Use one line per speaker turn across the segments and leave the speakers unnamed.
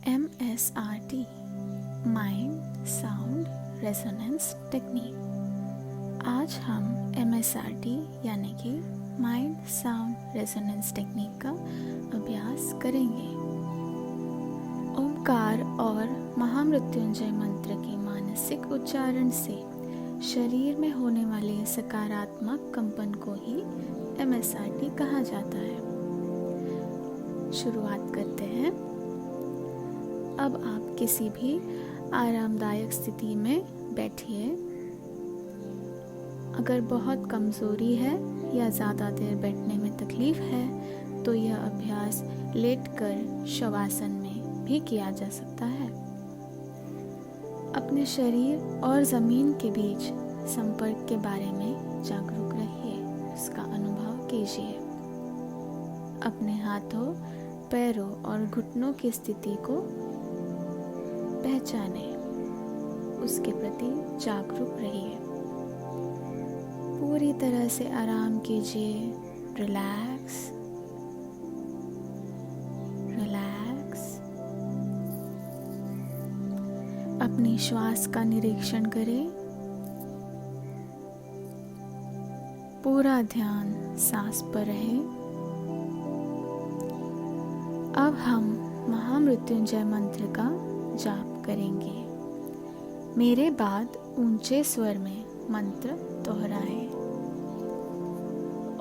MSRT mind sound resonance technique. आज हम MSRT यानी कि माइंड साउंड रेजोनेंस टेक्निक का अभ्यास करेंगे। ओमकार और महामृत्युंजय मंत्र के मानसिक उच्चारण से शरीर में होने वाले सकारात्मक कंपन को ही MSRT कहा जाता है। शुरुआत करते हैं। अब आप किसी भी आरामदायक स्थिति में बैठिए। अगर बहुत कमज़ोरी है या ज़्यादा देर बैठने में तकलीफ़ है तो यह अभ्यास लेटकर शवासन में भी किया जा सकता है। अपने शरीर और ज़मीन के बीच संपर्क के बारे में जागरूक रहिए, उसका अनुभव कीजिए। अपने हाथों, पैरों और घुटनों की स्थिति को पहचाने, उसके प्रति जागरूक रहिए। पूरी तरह से आराम कीजिए। Relax relax. अपनी श्वास का निरीक्षण करें। पूरा ध्यान सांस पर रहे। अब हम महामृत्युंजय मंत्र का जाप करेंगे। मेरे बाद ऊंचे स्वर में मंत्र दोहराएं।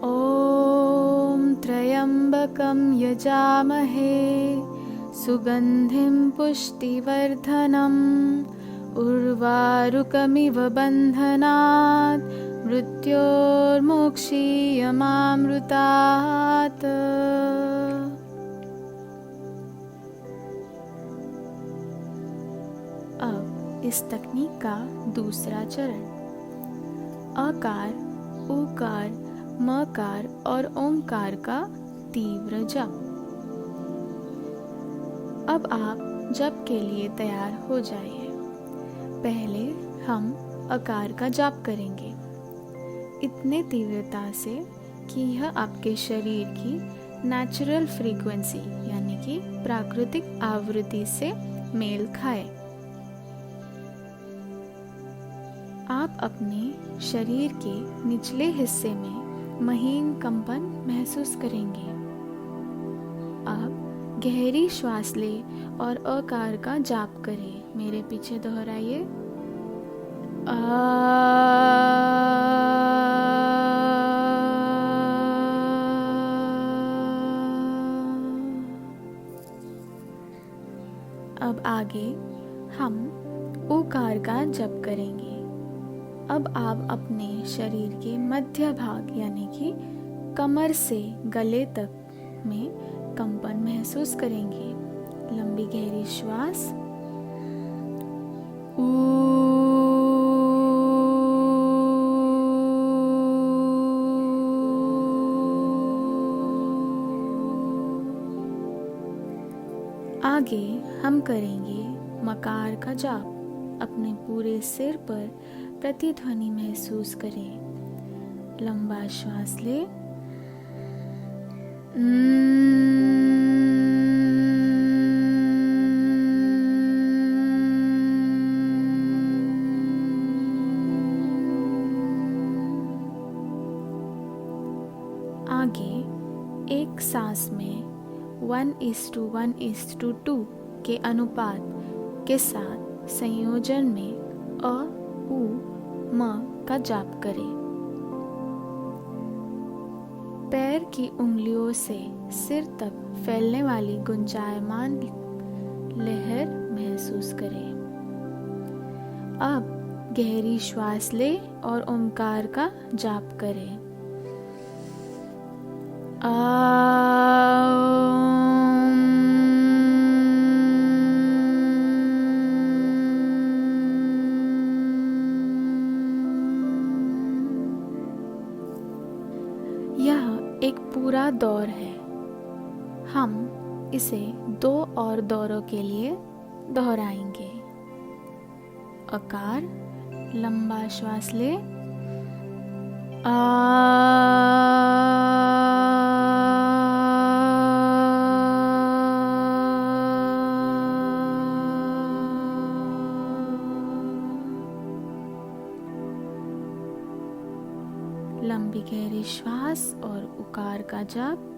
ओम त्र्यंबकं यजामहे सुगंधिं पुष्टिवर्धनम् उर्वारुकमिव बन्धनात् मृत्योर्मोक्षीयमामृतात्। अब इस तकनीक का दूसरा चरण, अकार, उकार, मकार और ओमकार का तीव्र जप। अब आप जप के लिए तैयार हो जाइए। पहले हम अकार का जाप करेंगे, इतने तीव्रता से कि यह आपके शरीर की नेचुरल फ्रीक्वेंसी यानी कि प्राकृतिक आवृत्ति से मेल खाए। आप अपने शरीर के निचले हिस्से में महीन कंपन महसूस करेंगे। अब गहरी श्वास लें और अकार का जाप करें। मेरे पीछे दोहराइए। अब आगे हम उकार का जप करेंगे। अब आप अपने शरीर के मध्य भाग यानी कि कमर से गले तक में कंपन महसूस करेंगे। लंबी गहरी श्वास। आगे हम करेंगे मकार का जाप। अपने पूरे सिर पर प्रतिध्वनि महसूस करें। लंबा श्वास ले। आगे एक सांस में 1:1:2 के अनुपात के साथ संयोजन में अ, उ, म का जाप करें। पैर की उंगलियों से सिर तक फैलने वाली गुंजायमान लहर महसूस करें। अब गहरी श्वास लें और ओमकार का जाप करें। यह एक पूरा दौर है। हम इसे 2 और दौरों के लिए दोहराएंगे। अकार, लंबा श्वास ले। लंबी गहरी श्वास और उकार का जप।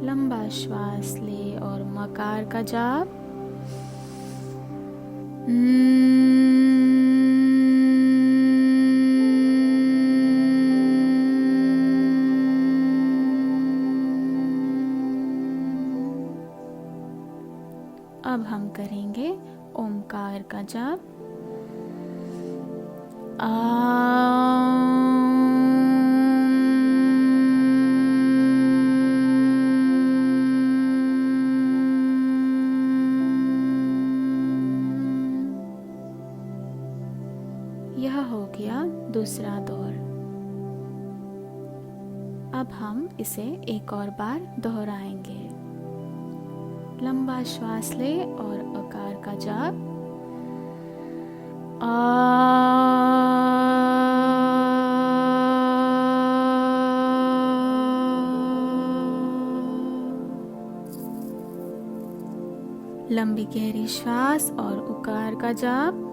लंबा श्वास ले और मकार का जाप। अब हम करेंगे ओमकार का जाप। यह हो गया दूसरा दौर। अब हम इसे एक और बार दोहराएंगे। लंबा श्वास ले और अकार का जाप। लंबी गहरी श्वास और उकार का जाप।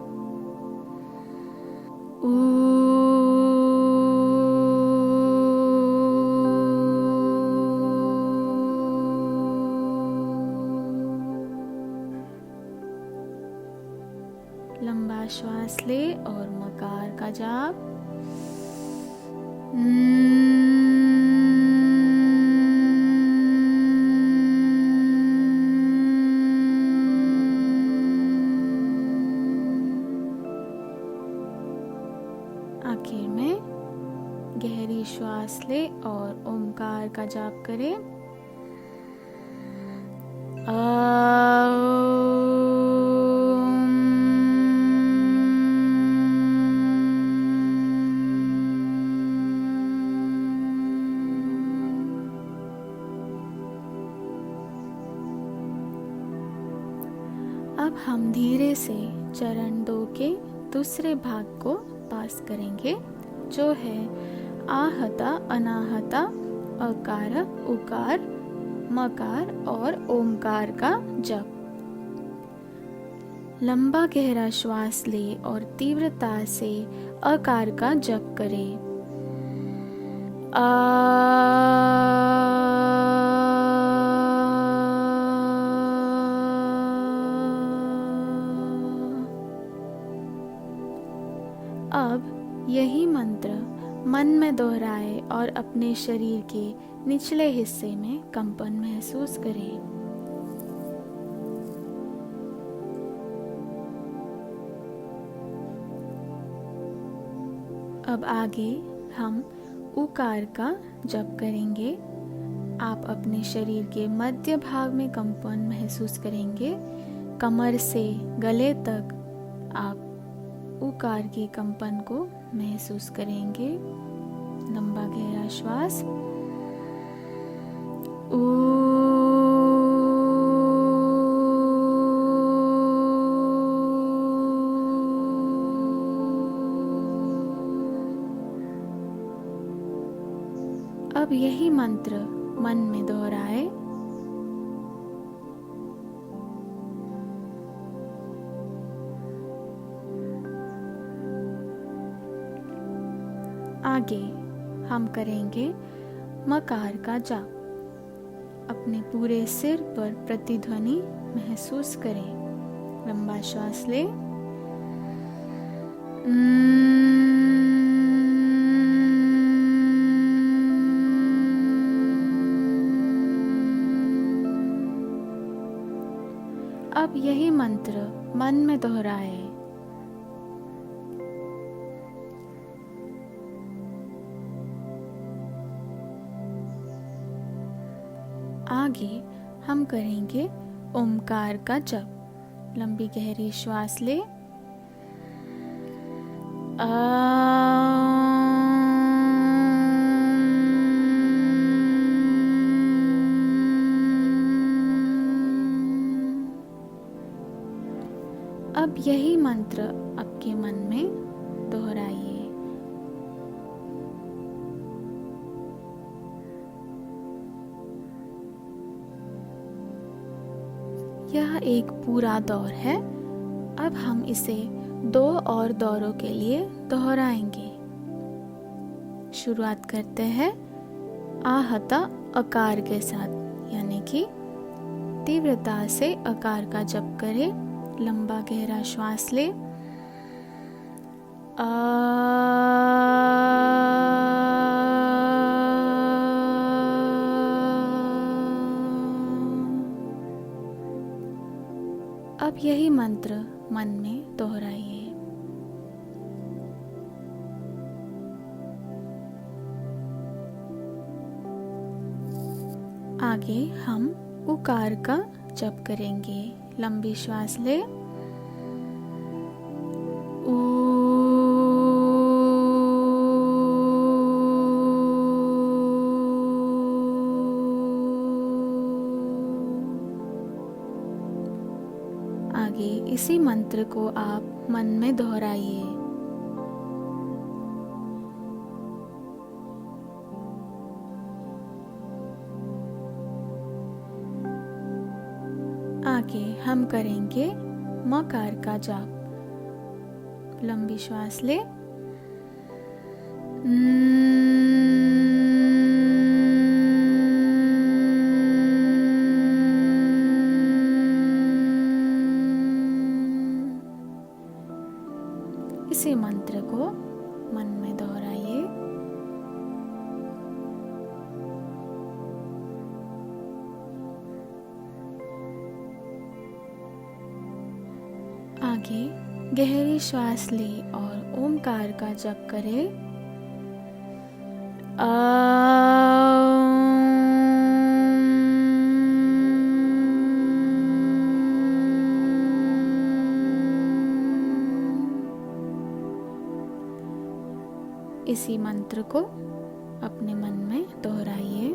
लंबा श्वास ले और मकार का जाप। आखिर में गहरी श्वास ले और ओमकार का जाप करें। अब हम धीरे से चरण 2 के दूसरे भाग को पास करेंगे, जो है आहता अनाहता अकार उकार मकार और ओमकार का जप। लंबा गहरा श्वास ले और तीव्रता से अकार का जप करें। अब यही मंत्र मन में दोहराए और अपने शरीर के निचले हिस्से में कंपन महसूस करें। अब आगे हम उकार का जप करेंगे। आप अपने शरीर के मध्य भाग में कंपन महसूस करेंगे। कमर से गले तक आप उकार के कंपन को महसूस करेंगे। लंबा गहरा श्वास। अब यही मंत्र मन में दोहराए। आगे हम करेंगे मकार का जाप। अपने पूरे सिर पर प्रतिध्वनि महसूस करें। लंबा श्वास ले। अब यही मंत्र मन में दोहराए। आगे हम करेंगे ओमकार का जप। लंबी गहरी श्वास ले। अब यही मंत्र आपके मन में दोहराइए। यह एक पूरा दौर है। अब हम इसे 2 और दौरों के लिए दोहराएंगे। शुरुआत करते हैं आहता अकार के साथ, यानी कि तीव्रता से अकार का जप करें। लंबा गहरा श्वास ले। अब यही मंत्र मन में दोहराइए। आगे हम उकार का जप करेंगे। लंबी श्वास ले। आगे इसी मंत्र को आप मन में दोहराइए। आगे हम करेंगे मकार का जाप। लंबी श्वास ले। इसी मंत्र को मन में दोहराइए। आगे गहरी श्वास ले और ओमकार का जप करें। इसी मंत्र को अपने मन में दोहराइए।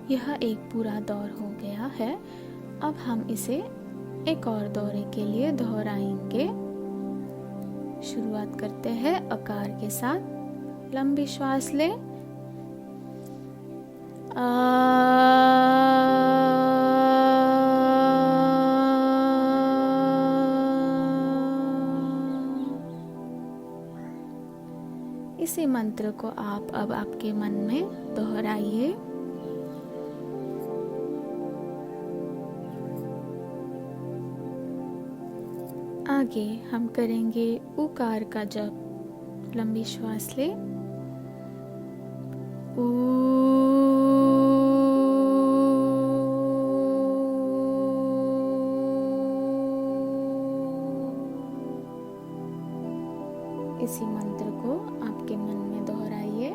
यह एक पूरा दौर हो गया है। अब हम इसे एक और दौरे के लिए दोहराएंगे। शुरुआत करते हैं अकार के साथ। लंबी श्वास ले। इसी मंत्र को आप अब आपके मन में दोहराइए। आगे हम करेंगे उकार का जप। लंबी श्वास ले। इसी मंत्र को आपके मन में दोहराइए।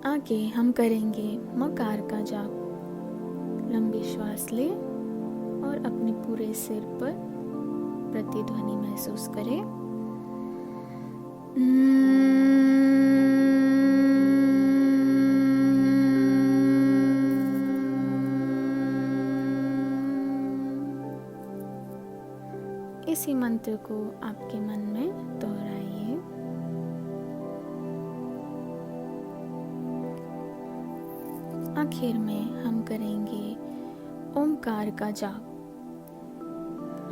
आगे हम करेंगे मकार का जाप। लंबी श्वास ले और अपने पूरे सिर पर प्रतिध्वनि महसूस करें। इसी मंत्र को आपके मन में दोहराइए। आखिर में हम करेंगे ओमकार का जाप।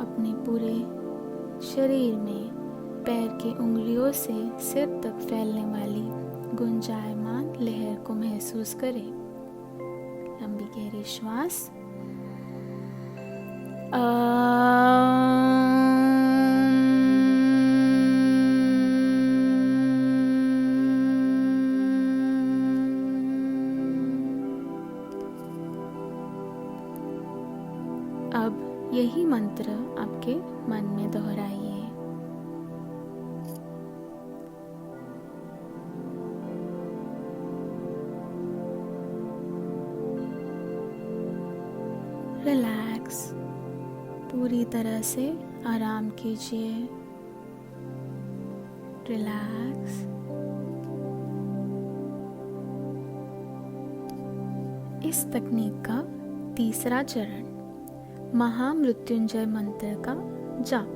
अपने पूरे शरीर में पैर की उंगलियों से सिर तक फैलने वाली गुंजायमान लहर को महसूस करें। लंबी गहरी श्वास। अब यही मंत्र आपके मन में दोहराइए। रिलैक्स, पूरी तरह से आराम कीजिए। रिलैक्स। इस तकनीक का तीसरा चरण महामृत्युंजय मंत्र का जाप।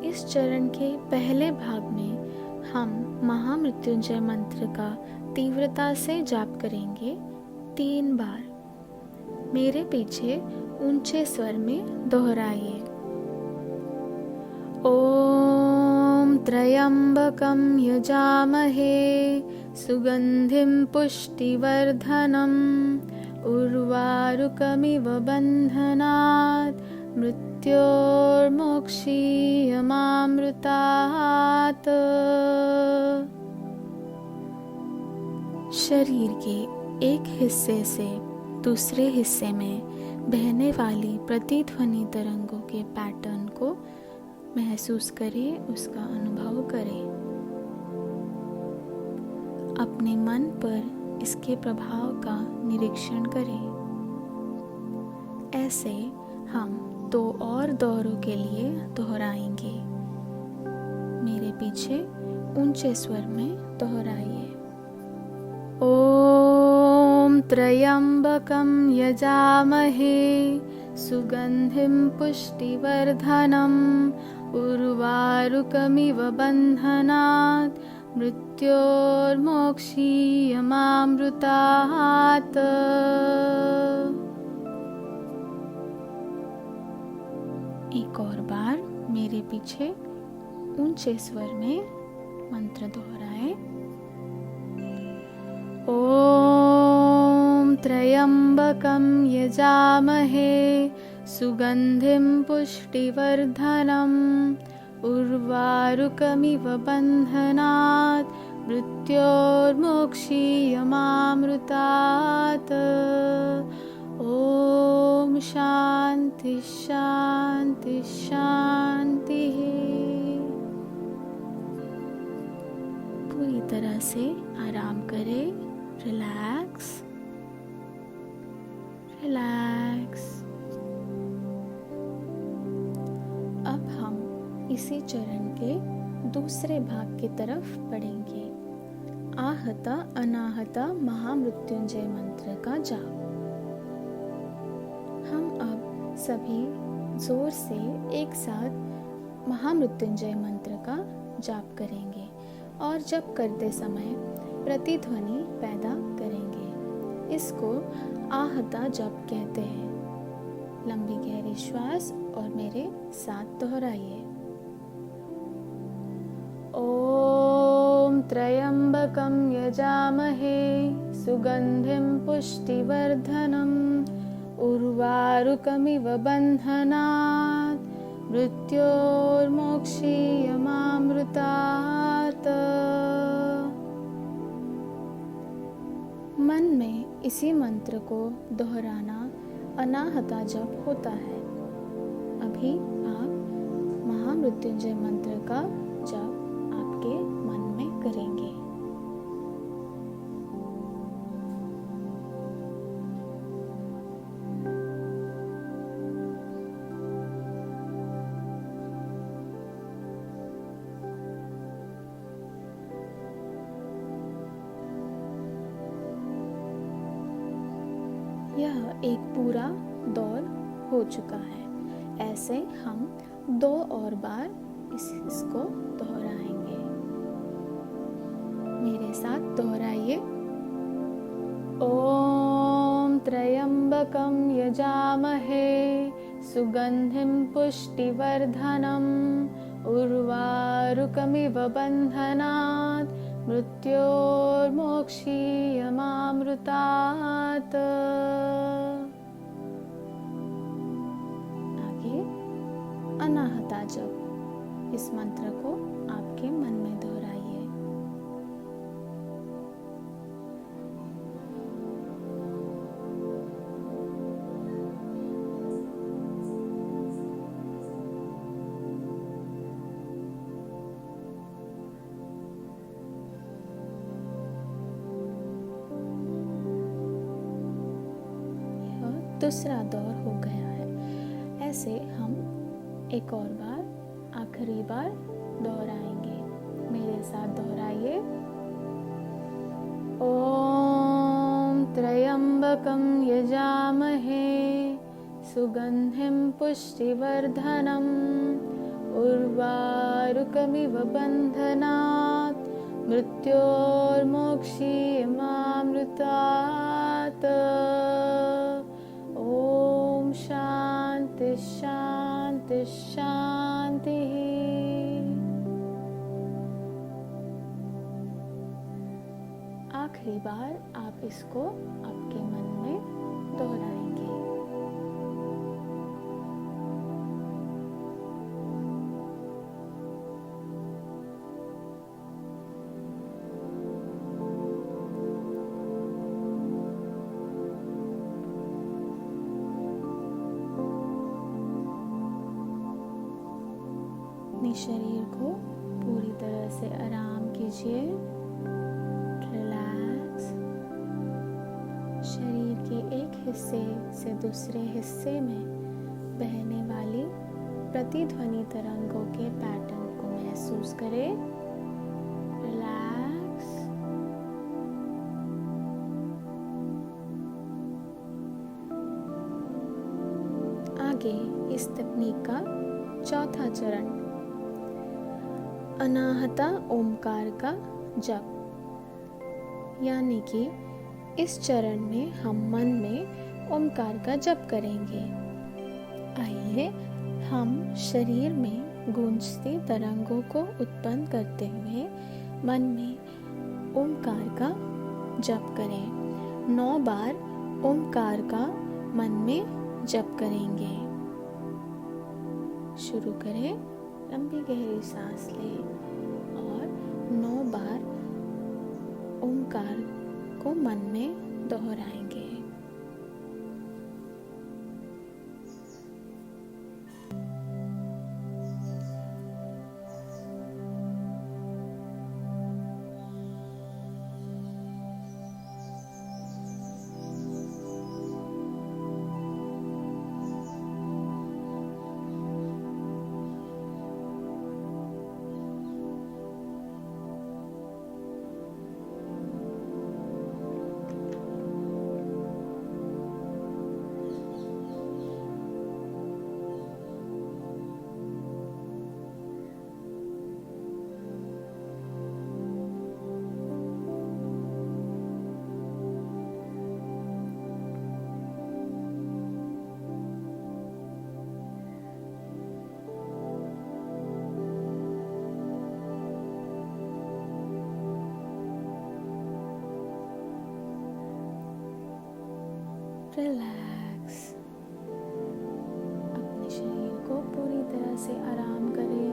इस चरण के पहले भाग में हम महामृत्युंजय मंत्र का तीव्रता से जाप करेंगे 3 बार। मेरे पीछे ऊंचे स्वर में दोहराइए। ओम त्र्यंबकं यजामहे सुगंधिं पुष्टिवर्धनम् उर्वारुकमिव बन्धनात् मृत्योर्मोक्षीयमामृतात्। शरीर के एक हिस्से से दूसरे हिस्से में बहने वाली प्रतिध्वनि तरंगों के पैटर्न को महसूस करें, उसका अनुभव करें। अपने मन पर इसके प्रभाव का निरीक्षण करें। ऐसे हम 2 और दौरों के लिए दोहराएंगे। मेरे पीछे ऊंचे स्वर में दोहराइए। ओम त्र्यंबकं यजामहे सुगंधिं पुष्टिवर्धनम् उर्वारुकमिव बन्धनात् मृत्योर्मोक्षीयमामृतात्। एक और बार मेरे पीछे ऊंचे स्वर में मंत्र दोहराएं। ओम त्र्यंबकं यजामहे सुगंधिं पुष्टिवर्धनम् उर्वारुकमिव बन्धनात् मृत्योर्मोक्षीयमामृतात्। ओम शांति शांति शांति। पूरी तरह से आराम करें। Relax relax. अब हम इसी चरण के दूसरे भाग की तरफ बढ़ेंगे। आहता अनाहता महामृत्युंजय मंत्र का जाप। हम अब सभी जोर से एक साथ महामृत्युंजय मंत्र का जाप करेंगे और जप करते समय प्रतिध्वनि पैदा करेंगे। इसको आहता जप कहते हैं। लंबी गहरी श्वास और मेरे साथ दोहराइए। ओम त्र्यंबकं यजामहे सुगंधिं पुष्टिवर्धनम् उर्वारुकमिव बन्धनात् मृत्योर्मोक्षीयमामृतात्। मन में इसी मंत्र को दोहराना अनाहता जप होता है। अभी आप महामृत्युंजय मंत्र का जप आपके मन में करेंगे। यह एक पूरा दौर हो चुका है। ऐसे हम 2 और बार इसको दोहराएंगे। मेरे साथ दोहराइए। ओम त्र्यंबकं यजामहे सुगंधिं पुष्टिवर्धनम् उर्वारुकमिव बन्धनात् मृत्योर्मोक्षीयमामृतात्। आगे अनाहता जप। इस मंत्र को आपके मन में दोहराइए। दूसरा दौर हो गया है। ऐसे हम एक और बार आखिरी बार दोहराएंगे। मेरे साथ दोहराइए। ओम त्र्यंबकं यजामहे सुगंधिं पुष्टिवर्धनम् उर्वारुकमिव मरुकमिव बन्धनात् मृत्योर्मोक्षीयमामृतात्। ॐ शान्ति शान्ति शान्तिः। आखिरी बार आप इसको आपके मन में दोहराएंगे। अपने शरीर को पूरी तरह से आराम कीजिए। रिलैक्स। शरीर के एक हिस्से से दूसरे हिस्से में बहने वाली प्रतिध्वनि तरंगों के पैटर्न को महसूस करें। रिलैक्स। आगे इस तकनीक का चौथा चरण अनाहता ओमकार का जप, यानी कि इस चरण में हम मन में ओमकार का जप करेंगे। आइए हम शरीर में गूंजती तरंगों को उत्पन्न करते हुए मन में ओमकार का जप करें। 9 बार ओमकार का मन में जप करेंगे। शुरू करें। लंबी गहरी सांस लें और 9 बार ओमकार को मन में दोहराएंगे। रिलैक्स। अपने शरीर को पूरी तरह से आराम करें।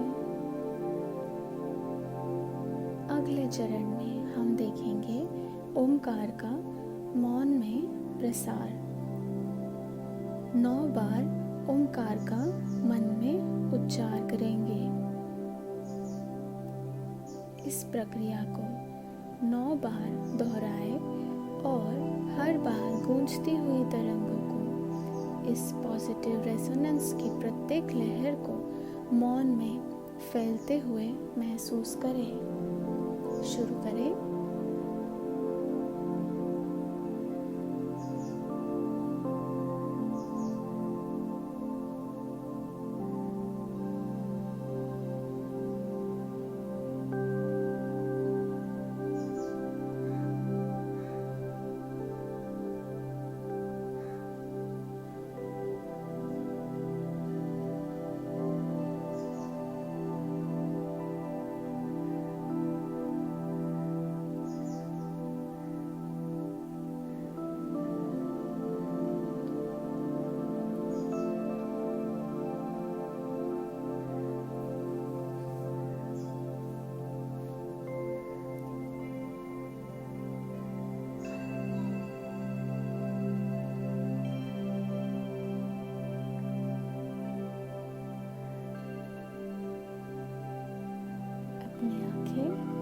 अगले चरण में हम देखेंगे ओमकार का मौन में प्रसार। 9 बार ओमकार का मन में उच्चार करेंगे। इस प्रक्रिया को 9 बार दोहराए और हर बार गूंजती हुई तरंगों को, इस पॉजिटिव रेजोनेंस की प्रत्येक लहर को मौन में फैलते हुए महसूस करें। शुरू करें।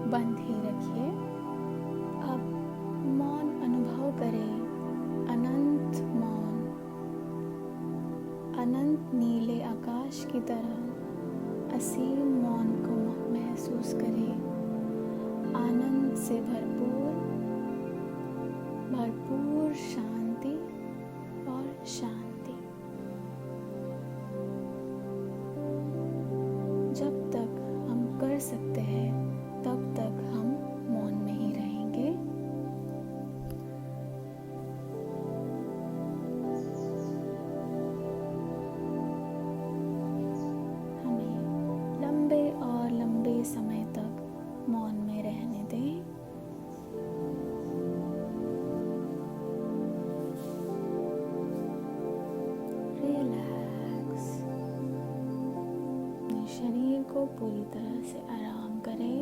बंद ही रखिए। अब मौन अनुभव करें, अनंत मौन, अनंत नीले आकाश की तरह असीम मौन को महसूस करें। आनंद से भरपूर शांति और शांति। जब तक हम कर सकते हैं तब तक हम मौन में ही रहेंगे। हमें लंबे और लंबे समय तक मौन में रहने दें। रिलैक्स। अपने शरीर को पूरी तरह से आराम करें।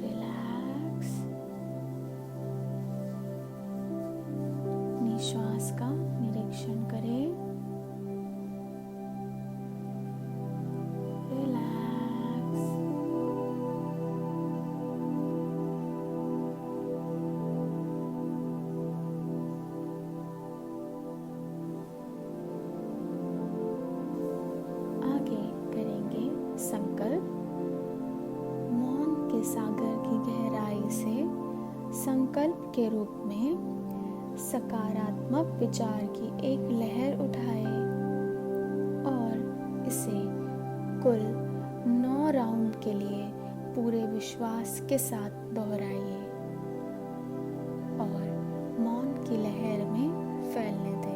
रिलैक्स। अपनी श्वास का निरीक्षण करें। रिलैक्स। आगे करेंगे संकल्प। मौन के सागर की गहराई से संकल्प के रूप में सकारात्मक विचार की एक लहर उठाए और इसे कुल 9 राउंड के लिए पूरे विश्वास के साथ दोहराइए और मौन की लहर में फैलने दें।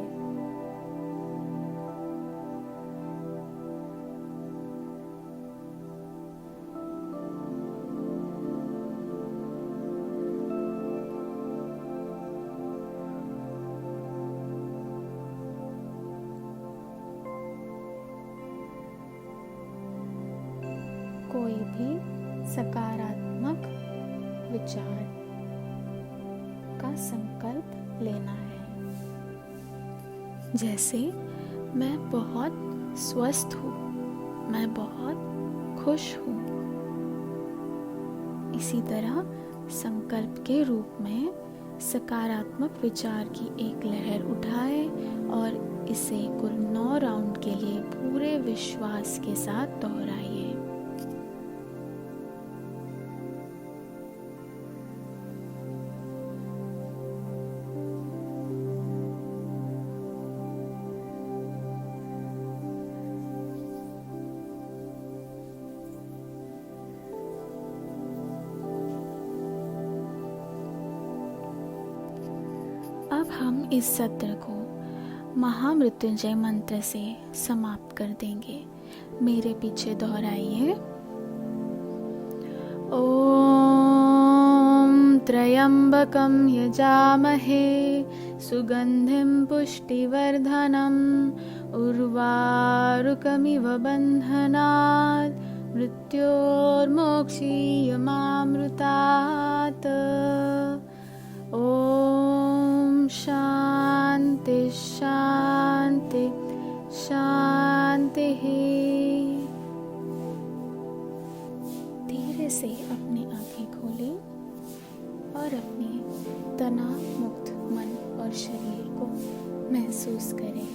कोई भी सकारात्मक विचार का संकल्प लेना है, जैसे मैं बहुत स्वस्थ हूँ, मैं बहुत खुश हूँ। इसी तरह संकल्प के रूप में सकारात्मक विचार की एक लहर उठाए और इसे कुल 9 राउंड के लिए पूरे विश्वास के साथ दोहराइए। अब हम इस सत्र को महामृत्युंजय मंत्र से समाप्त कर देंगे। मेरे पीछे दोहराइए। ओम त्र्यंबकं यजामहे सुगंधिं पुष्टिवर्धनम् उर्वारुकमिव बन्धनात् मृत्योर्मोक्षीयमामृतात्। ओम शांति शांति शांति। धीरे से अपनी आंखें खोलें और अपने तनाव मुक्त मन और शरीर को महसूस करें।